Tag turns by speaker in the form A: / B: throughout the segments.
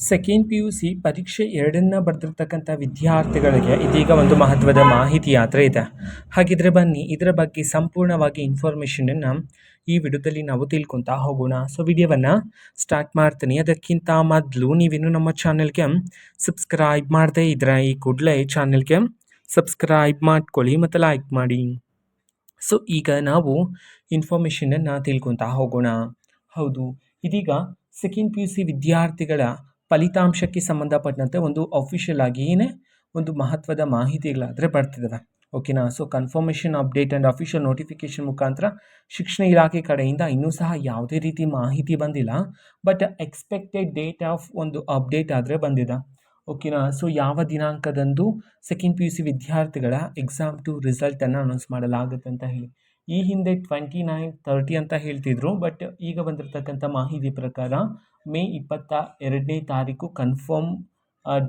A: Second P U C ಪರೀಕ್ಷೆ ಎರಡನ್ನ ಬರೆದಿರ್ತಕ್ಕಂಥ ವಿದ್ಯಾರ್ಥಿಗಳಿಗೆ ಇದೀಗ ಒಂದು ಮಹತ್ವದ ಮಾಹಿತಿ ಯಾತ್ರೆ ಇದೆ. ಹಾಗಿದ್ರೆ ಬನ್ನಿ ಇದರ ಬಗ್ಗೆ ಸಂಪೂರ್ಣವಾಗಿ ಇನ್ಫಾರ್ಮೇಷನನ್ನು ಈ ವಿಡಿಯೋದಲ್ಲಿ ನಾವು ತಿಳ್ಕೊತಾ ಹೋಗೋಣ. ಸೊ ವಿಡಿಯೋವನ್ನು ಸ್ಟಾರ್ಟ್ ಮಾಡ್ತೀನಿ. ಅದಕ್ಕಿಂತ ಮೊದಲು ನೀವಿನ್ನು ನಮ್ಮ ಚಾನೆಲ್ಗೆ ಸಬ್ಸ್ಕ್ರೈಬ್ ಮಾಡದೇ ಇದ್ರೆ ಈ ಕೂಡಲೇ ಚಾನೆಲ್ಗೆ ಸಬ್ಸ್ಕ್ರೈಬ್ ಮಾಡ್ಕೊಳ್ಳಿ ಮತ್ತು ಲೈಕ್ ಮಾಡಿ. ಸೊ ಈಗ ನಾವು ಇನ್ಫಾರ್ಮೇಷನನ್ನು ತಿಳ್ಕೊತಾ ಹೋಗೋಣ. ಹೌದು, ಇದೀಗ ಸೆಕೆಂಡ್ ಪಿ ಯು ಸಿ ವಿದ್ಯಾರ್ಥಿಗಳ ಫಲಿತಾಂಶಕ್ಕೆ ಸಂಬಂಧಪಟ್ಟಂತೆ ಒಂದು ಅಫಿಷಿಯಲ್ ಆಗಿಯೇ ಒಂದು ಮಹತ್ವದ ಮಾಹಿತಿಗಳಾದರೆ ಬರ್ತಿದ್ದಾವೆ. ಓಕೆನಾ. So confirmation update and official notification ಮುಖಾಂತರ ಶಿಕ್ಷಣ ಇಲಾಖೆ ಕಡೆಯಿಂದ ಇನ್ನೂ ಸಹ ಯಾವುದೇ ರೀತಿ ಮಾಹಿತಿ ಬಂದಿಲ್ಲ. ಬಟ್ ಎಕ್ಸ್ಪೆಕ್ಟೆಡ್ ಡೇಟ್ ಆಫ್ ಒಂದು ಅಪ್ಡೇಟ್ ಆದರೆ ಬಂದಿದೆ. ಓಕೆನಾ. ಸೊ ಯಾವ ದಿನಾಂಕದಂದು ಸೆಕೆಂಡ್ ಪಿ ಯು ಸಿ ವಿದ್ಯಾರ್ಥಿಗಳ ಎಕ್ಸಾಮ್ ಟು ರಿಸಲ್ಟನ್ನು ಅನೌನ್ಸ್ ಮಾಡಲಾಗುತ್ತೆ ಅಂತ ಹೇಳಿ. ಈ ಹಿಂದೆ 29, 30 ಅಂತ ಹೇಳ್ತಿದ್ರು. ಬಟ್ ಈಗ ಬಂದಿರತಕ್ಕಂಥ ಮಾಹಿತಿ ಪ್ರಕಾರ ಮೇ 22ನೇ ತಾರೀಕು ಕನ್ಫರ್ಮ್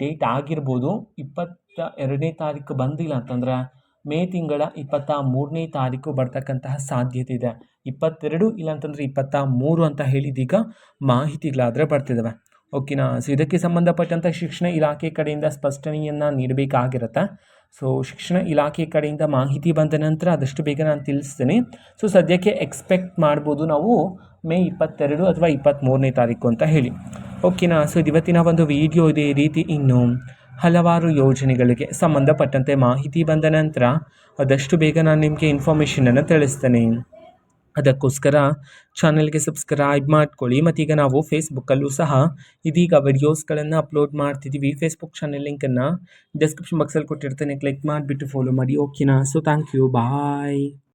A: ಡೇಟ್ ಆಗಿರ್ಬೋದು. 22ನೇ ತಾರೀಕು ಬಂದಿಲ್ಲ ಅಂತಂದರೆ ಮೇ ತಿಂಗಳ 23ನೇ ತಾರೀಕು ಬರ್ತಕ್ಕಂತಹ ಸಾಧ್ಯತೆ ಇದೆ. 22 ಇಲ್ಲಾಂತಂದರೆ 23 ಅಂತ ಹೇಳಿದೀಗ ಮಾಹಿತಿಗಳಾದರೆ ಬರ್ತಿದ್ದಾವೆ. ಓಕೆನಾ. ಸೊ ಇದಕ್ಕೆ ಸಂಬಂಧಪಟ್ಟಂಥ ಶಿಕ್ಷಣ ಇಲಾಖೆ ಕಡೆಯಿಂದ ಸ್ಪಷ್ಟನೆಯನ್ನು ನೀಡಬೇಕಾಗಿರುತ್ತೆ. ಸೊ ಶಿಕ್ಷಣ ಇಲಾಖೆ ಕಡೆಯಿಂದ ಮಾಹಿತಿ ಬಂದ ನಂತರ ಆದಷ್ಟು ಬೇಗ ನಾನು ತಿಳಿಸ್ತೀನಿ. ಸೊ ಸದ್ಯಕ್ಕೆ ಎಕ್ಸ್ಪೆಕ್ಟ್ ಮಾಡ್ಬೋದು ನಾವು ಮೇ 22 ಅಥವಾ 23ನೇ ತಾರೀಕು ಅಂತ ಹೇಳಿ. ಓಕೆನಾ. ಸೊ ಇವತ್ತಿನ ಒಂದು ವಿಡಿಯೋ ಇದೇ ರೀತಿ ಇನ್ನು ಹಲವಾರು ಯೋಜನೆಗಳಿಗೆ ಸಂಬಂಧಪಟ್ಟಂತೆ ಮಾಹಿತಿ ಬಂದ ನಂತರ ಆದಷ್ಟು ಬೇಗ ನಾನು ನಿಮಗೆ ಇನ್ಫಾರ್ಮೇಷನನ್ನು ತಿಳಿಸ್ತೇನೆ. ಅದಕ್ಕೋಸ್ಕರ ಚಾನಲ್ಗೆ ಸಬ್ಸ್ಕ್ರೈಬ್ ಮಾಡ್ಕೊಳ್ಳಿ. ಮತ್ತೀಗ ನಾವು ಫೇಸ್ಬುಕ್ಕಲ್ಲೂ ಸಹ ಇದೀಗ ವಿಡಿಯೋಸ್ಗಳನ್ನು ಅಪ್ಲೋಡ್ ಮಾಡ್ತಿದ್ದೀವಿ. ಫೇಸ್ಬುಕ್ ಚಾನಲ್ ಲಿಂಕನ್ನು ಡಿಸ್ಕ್ರಿಪ್ಷನ್ ಬಾಕ್ಸಲ್ಲಿ ಕೊಟ್ಟಿರ್ತೇನೆ. ಕ್ಲಿಕ್ ಮಾಡಿಬಿಟ್ಟು ಫಾಲೋ ಮಾಡಿ. ಓಕೆನಾ. So thank you, bye.